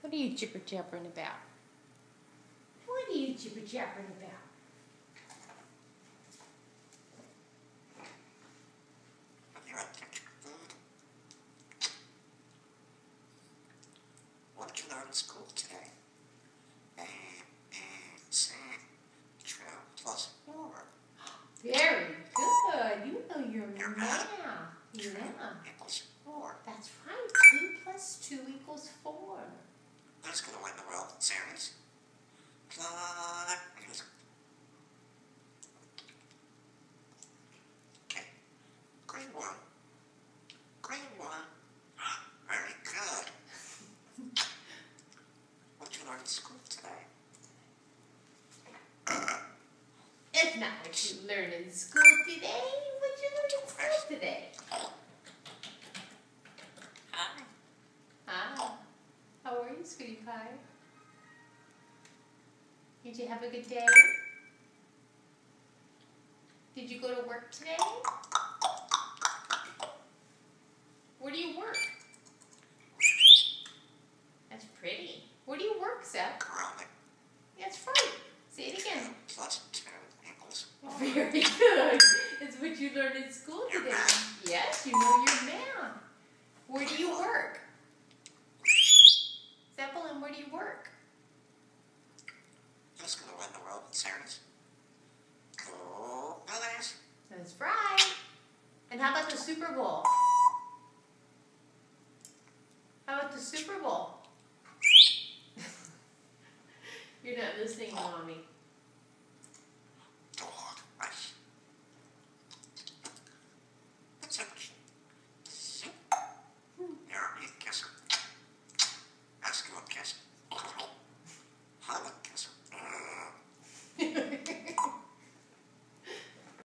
What are you jibber-jabbering about? What are you jibber-jabbering about? What did you learn in school today? Plus 4. Very good. You know your math. Yeah. Equals 4. That's right. 2 plus 2 equals 4. Who's going to win the World Series? Okay. Grade 1. Grade 1. Very good. What did you learn in school today? It's not what you learned in school today. What you learned in school today? Hi. Hi. How are you, sweetie pie? Did you have a good day? Did you go to work today? Where do you work? That's pretty. Where do you work, Seth? Growing. That's right. Say it again. Plus 2 equals 4. Very good. It's what you learned in school today. Yes, you know your math. Where do you work? Zeppelin, where do you work? Who's going to win the World Series? Go Phillies. That's right. And how about the Super Bowl? How about the Super Bowl? You're not listening, Mommy.